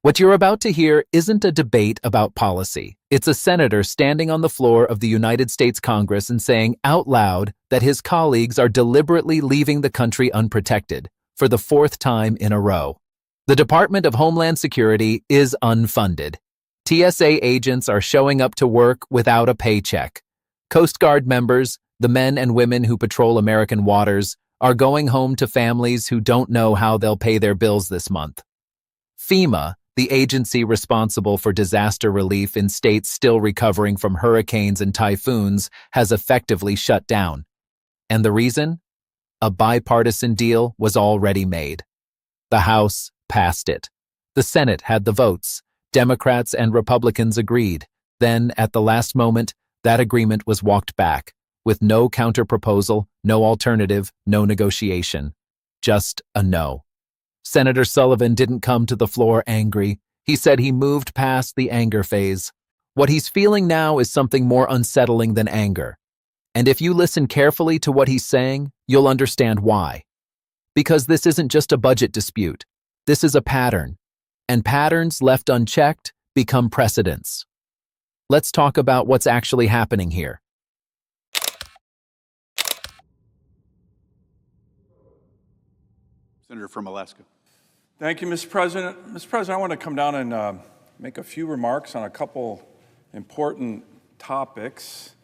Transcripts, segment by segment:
What you're about to hear isn't a debate about policy. It's a senator standing on the floor of the United States Congress and saying out loud that his colleagues are deliberately leaving the country unprotected for the fourth time in a row. The Department of Homeland Security is unfunded. TSA agents are showing up to work without a paycheck. Coast Guard members, the men and women who patrol American waters, are going home to families who don't know how they'll pay their bills this month. FEMA, the agency responsible for disaster relief in states still recovering from hurricanes and typhoons, has effectively shut down. And the reason? A bipartisan deal was already made. The House passed it. The Senate had the votes. Democrats and Republicans agreed. Then, at the last moment, that agreement was walked back, with no counterproposal, no alternative, no negotiation. Just a no. Senator Sullivan didn't come to the floor angry. He said he moved past the anger phase. What he's feeling now is something more unsettling than anger. And if you listen carefully to what he's saying, you'll understand why. Because this isn't just a budget dispute. This is a pattern. And patterns left unchecked become precedents. Let's talk about what's actually happening here. Senator from Alaska. Thank you, Mr. President. Mr. President, I want to come down and make a few remarks on a couple important topics.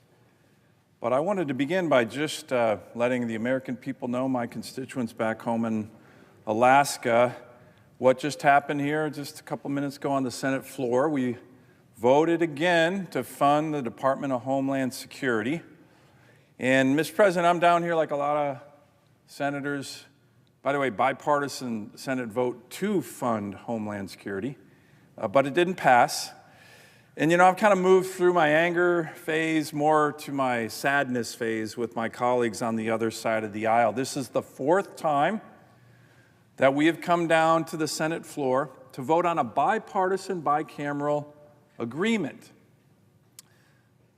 But I wanted to begin by just letting the American people know, my constituents back home in Alaska, what just happened here just a couple minutes ago on the Senate floor. We voted again to fund the Department of Homeland Security. And, Mr. President, I'm down here like a lot of senators. By the way, bipartisan Senate vote to fund Homeland Security, but it didn't pass. And, you know, I've kind of moved through my anger phase more to my sadness phase with my colleagues on the other side of the aisle. This is the fourth time that we have come down to the Senate floor to vote on a bipartisan, bicameral agreement.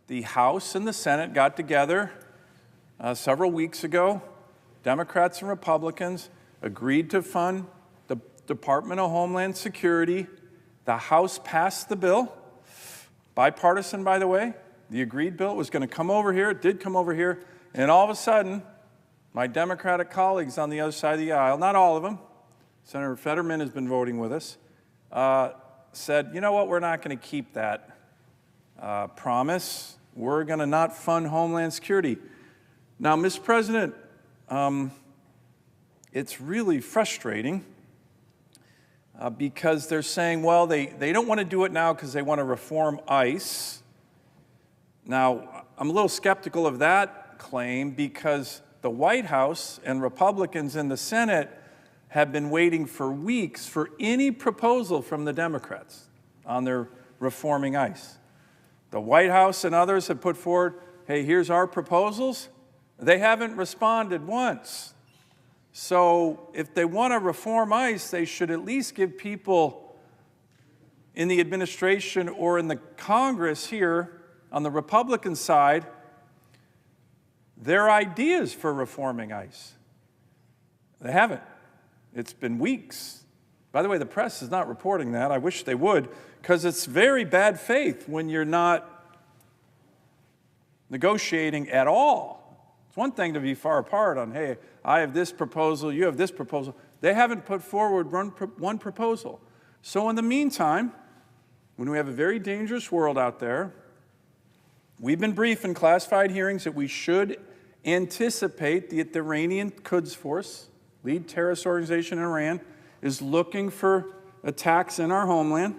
The House and the Senate got together several weeks ago. Democrats and Republicans agreed to fund the Department of Homeland Security. The House passed the bill, bipartisan, by the way. The agreed bill was going to come over here. It did come over here. And all of a sudden, my Democratic colleagues on the other side of the aisle, not all of them, Senator Fetterman has been voting with us, said, you know what, we're not going to keep that promise. We're going to not fund Homeland Security. Now, Mr. President, it's really frustrating because they're saying, well, they don't want to do it now because they want to reform ICE. Now, I'm a little skeptical of that claim because the White House and Republicans in the Senate have been waiting for weeks for any proposal from the Democrats on their reforming ICE. The White House and others have put forward, hey, here's our proposals. They haven't responded once. So if they want to reform ICE, they should at least give people in the administration or in the Congress here on the Republican side their ideas for reforming ICE. They haven't. It's been weeks. By the way, the press is not reporting that. I wish they would, because it's very bad faith when you're not negotiating at all. It's one thing to be far apart on, hey, I have this proposal, you have this proposal. They haven't put forward one proposal. So in the meantime, when we have a very dangerous world out there, we've been briefed in classified hearings that we should anticipate that the Iranian Quds Force, lead terrorist organization in Iran, is looking for attacks in our homeland,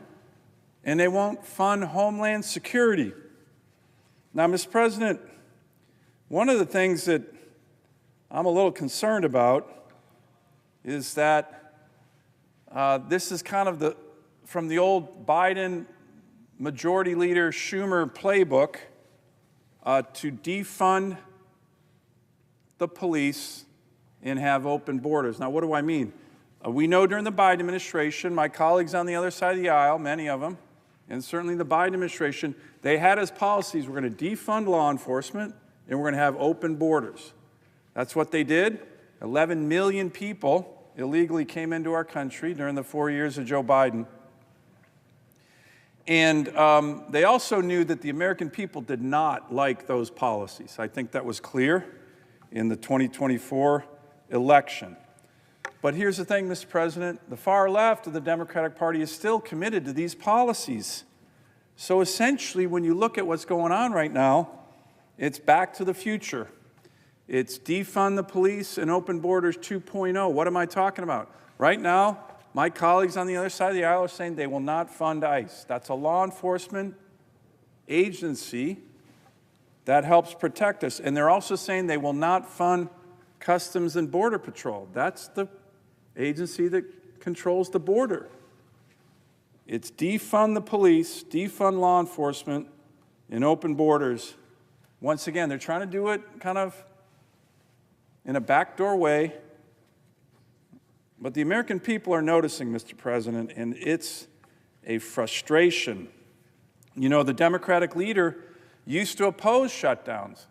and they won't fund Homeland Security. Now, Mr. President, one of the things that I'm a little concerned about is that this is kind of from the old Biden Majority Leader Schumer playbook to defund the police and have open borders. Now, what do I mean? We know during the Biden administration, my colleagues on the other side of the aisle, many of them, and certainly the Biden administration, they had as policies, we're going to defund law enforcement and we're going to have open borders. That's what they did. 11 million people illegally came into our country during the 4 years of Joe Biden. And they also knew that the American people did not like those policies. I think that was clear in the 2024 election. But here's the thing, Mr. President, the far left of the Democratic Party is still committed to these policies. So essentially, when you look at what's going on right now, it's back to the future. It's defund the police and open borders 2.0. What am I talking about? Right now, my colleagues on the other side of the aisle are saying they will not fund ICE. That's a law enforcement agency that helps protect us. And they're also saying they will not fund Customs and Border Patrol. That's the agency that controls the border. It's defund the police, defund law enforcement, and open borders. Once again, they're trying to do it kind of in a backdoor way. But the American people are noticing, Mr. President, and it's a frustration. You know, the Democratic leader used to oppose shutdowns.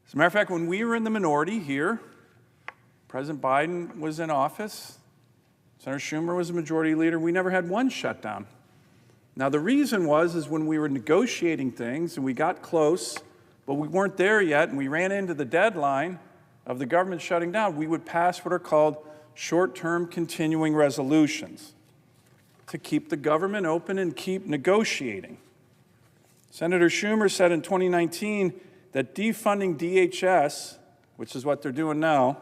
As a matter of fact, when we were in the minority here, President Biden was in office, Senator Schumer was a majority leader, we never had one shutdown. Now, the reason is when we were negotiating things and we got close, but we weren't there yet, and we ran into the deadline of the government shutting down, we would pass what are called short-term continuing resolutions to keep the government open and keep negotiating. Senator Schumer said in 2019 that defunding DHS, which is what they're doing now,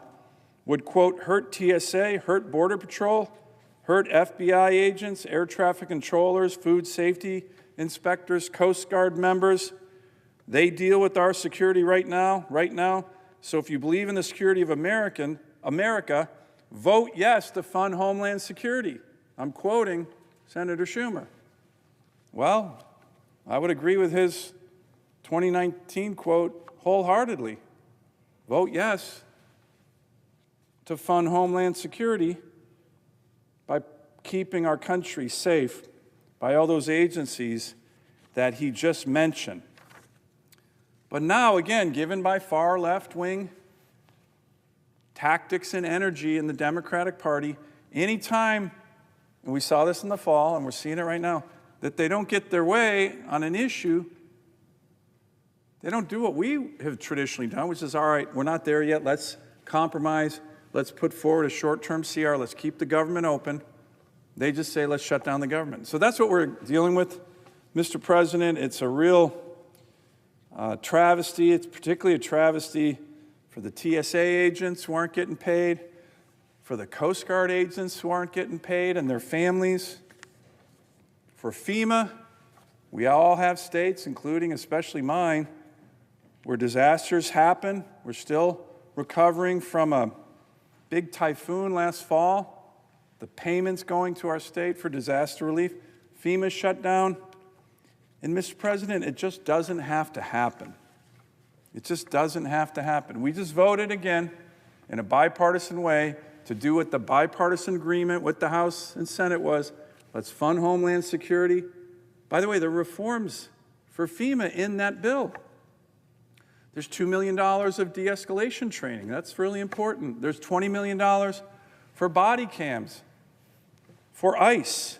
would, quote, hurt TSA, hurt Border Patrol, hurt FBI agents, air traffic controllers, food safety inspectors, Coast Guard members. They deal with our security right now. So if you believe in the security of America, vote yes to fund Homeland Security. I'm quoting Senator Schumer. Well, I would agree with his 2019 quote wholeheartedly. Vote yes to fund Homeland Security by keeping our country safe by all those agencies that he just mentioned. But now, again, given by far left-wing tactics and energy in the Democratic Party, anytime, and we saw this in the fall, and we're seeing it right now, that they don't get their way on an issue, they don't do what we have traditionally done, which is, all right, we're not there yet, let's compromise, let's put forward a short-term CR, let's keep the government open. They just say, let's shut down the government. So that's what we're dealing with, Mr. President. It's a real travesty. It's particularly a travesty for the TSA agents who aren't getting paid, for the Coast Guard agents who aren't getting paid and their families, for FEMA. We all have states, including especially mine, where disasters happen. We're still recovering from a big typhoon last fall. The payments going to our state for disaster relief. FEMA shut down. And Mr. President, it just doesn't have to happen. It just doesn't have to happen. We just voted again in a bipartisan way to do what the bipartisan agreement with the House and Senate was. Let's fund Homeland Security. By the way, there are reforms for FEMA in that bill. There's $2 million of de-escalation training. That's really important. There's $20 million for body cams, for ICE.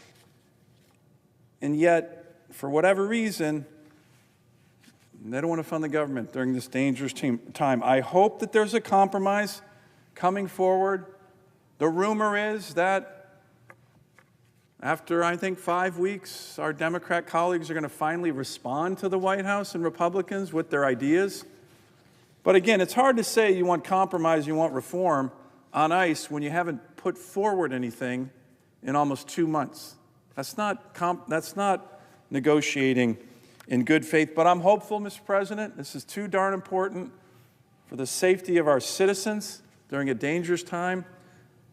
And yet, for whatever reason, they don't want to fund the government during this dangerous time. I hope that there's a compromise coming forward. The rumor is that after, I think, 5 weeks, our Democrat colleagues are going to finally respond to the White House and Republicans with their ideas. But again, it's hard to say you want compromise, you want reform on ICE when you haven't put forward anything in almost 2 months. That's not negotiating in good faith. But I'm hopeful, Mr. President. This is too darn important for the safety of our citizens during a dangerous time,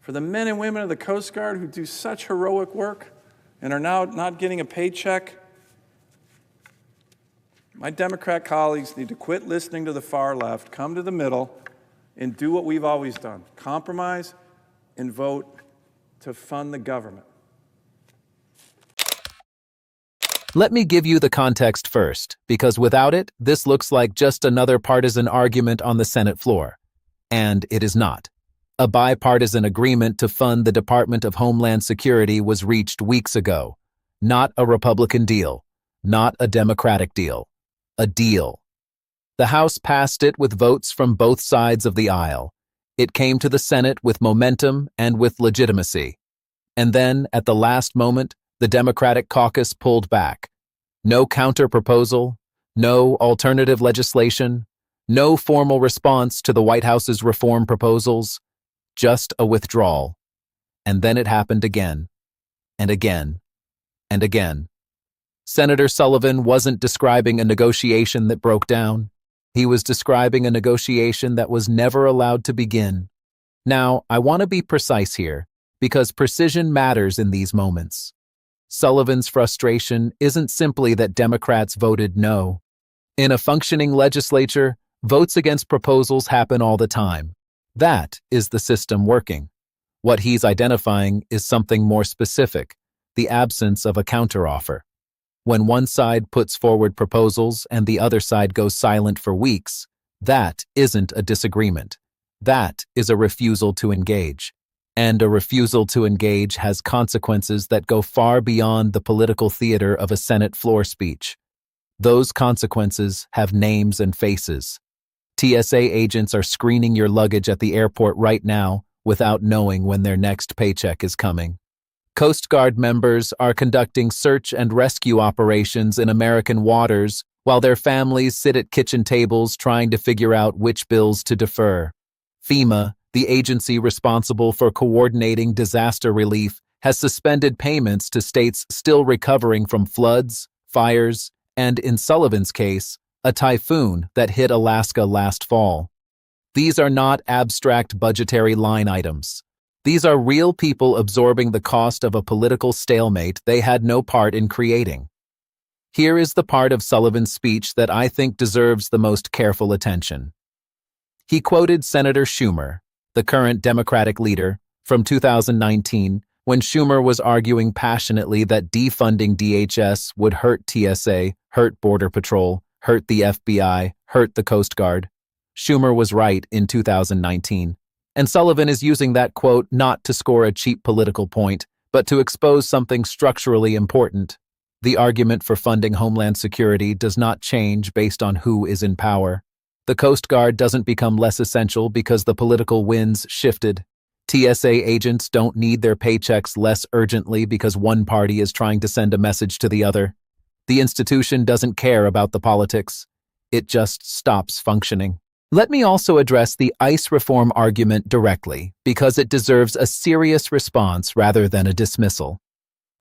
for the men and women of the Coast Guard who do such heroic work and are now not getting a paycheck. My Democrat colleagues need to quit listening to the far left, come to the middle, and do what we've always done: compromise and vote to fund the government. Let me give you the context first, because without it, this looks like just another partisan argument on the Senate floor. And it is not. A bipartisan agreement to fund the Department of Homeland Security was reached weeks ago. Not a Republican deal, not a Democratic deal, a deal. The House passed it with votes from both sides of the aisle. It came to the Senate with momentum and with legitimacy. And then, at the last moment, the Democratic caucus pulled back. No counter-proposal, no alternative legislation, no formal response to the White House's reform proposals, just a withdrawal. And then it happened again, and again, and again. Senator Sullivan wasn't describing a negotiation that broke down. He was describing a negotiation that was never allowed to begin. Now, I want to be precise here, because precision matters in these moments. Sullivan's frustration isn't simply that Democrats voted no. In a functioning legislature, votes against proposals happen all the time. That is the system working. What he's identifying is something more specific, the absence of a counteroffer. When one side puts forward proposals and the other side goes silent for weeks, that isn't a disagreement. That is a refusal to engage. And a refusal to engage has consequences that go far beyond the political theater of a Senate floor speech. Those consequences have names and faces. TSA agents are screening your luggage at the airport right now without knowing when their next paycheck is coming. Coast Guard members are conducting search and rescue operations in American waters while their families sit at kitchen tables trying to figure out which bills to defer. FEMA, the agency responsible for coordinating disaster relief, has suspended payments to states still recovering from floods, fires, and, in Sullivan's case, a typhoon that hit Alaska last fall. These are not abstract budgetary line items. These are real people absorbing the cost of a political stalemate they had no part in creating. Here is the part of Sullivan's speech that I think deserves the most careful attention. He quoted Senator Schumer, the current Democratic leader, from 2019, when Schumer was arguing passionately that defunding DHS would hurt TSA, hurt Border Patrol, hurt the FBI, hurt the Coast Guard. Schumer was right in 2019. And Sullivan is using that quote not to score a cheap political point, but to expose something structurally important. The argument for funding Homeland Security does not change based on who is in power. The Coast Guard doesn't become less essential because the political winds shifted. TSA agents don't need their paychecks less urgently because one party is trying to send a message to the other. The institution doesn't care about the politics. It just stops functioning. Let me also address the ICE reform argument directly, because it deserves a serious response rather than a dismissal.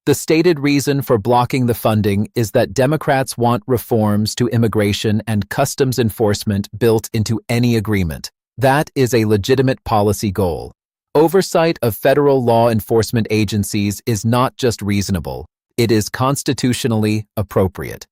The stated reason for blocking the funding is that Democrats want reforms to immigration and customs enforcement built into any agreement. That is a legitimate policy goal. Oversight of federal law enforcement agencies is not just reasonable, it is constitutionally appropriate.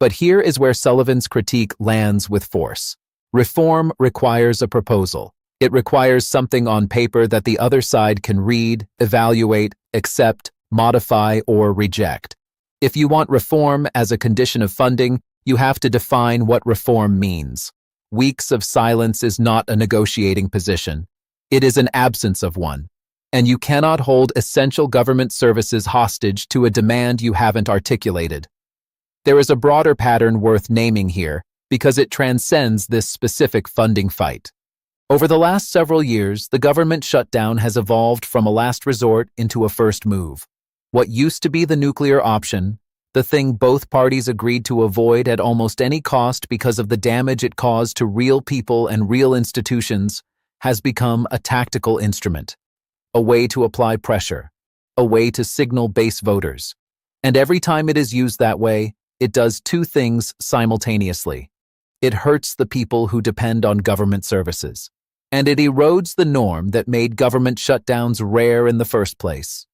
But here is where Sullivan's critique lands with force. Reform requires a proposal. It requires something on paper that the other side can read, evaluate, accept, modify, or reject. If you want reform as a condition of funding, you have to define what reform means. Weeks of silence is not a negotiating position. It is an absence of one. And you cannot hold essential government services hostage to a demand you haven't articulated. There is a broader pattern worth naming here, because it transcends this specific funding fight. Over the last several years, the government shutdown has evolved from a last resort into a first move. What used to be the nuclear option, the thing both parties agreed to avoid at almost any cost because of the damage it caused to real people and real institutions, has become a tactical instrument, a way to apply pressure, a way to signal base voters. And every time it is used that way, it does two things simultaneously. It hurts the people who depend on government services, and it erodes the norm that made government shutdowns rare in the first place.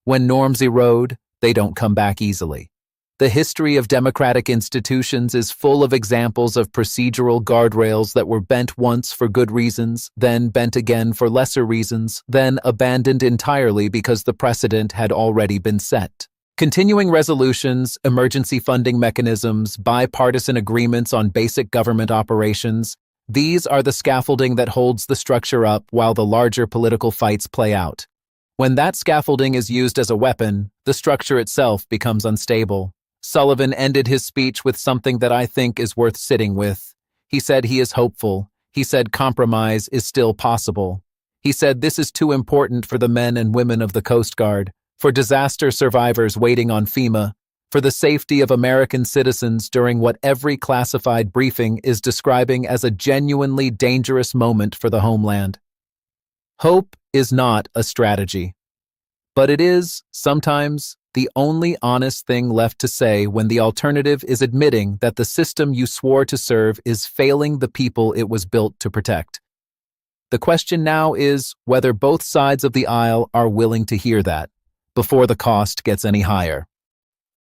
When norms erode, they don't come back easily. The history of democratic institutions is full of examples of procedural guardrails that were bent once for good reasons, then bent again for lesser reasons, then abandoned entirely because the precedent had already been set. Continuing resolutions, emergency funding mechanisms, bipartisan agreements on basic government operations, these are the scaffolding that holds the structure up while the larger political fights play out. When that scaffolding is used as a weapon, the structure itself becomes unstable. Sullivan ended his speech with something that I think is worth sitting with. He said he is hopeful. He said compromise is still possible. He said this is too important for the men and women of the Coast Guard, for disaster survivors waiting on FEMA, for the safety of American citizens during what every classified briefing is describing as a genuinely dangerous moment for the homeland. Hope is not a strategy, but it is, sometimes, the only honest thing left to say when the alternative is admitting that the system you swore to serve is failing the people it was built to protect. The question now is whether both sides of the aisle are willing to hear that, before the cost gets any higher.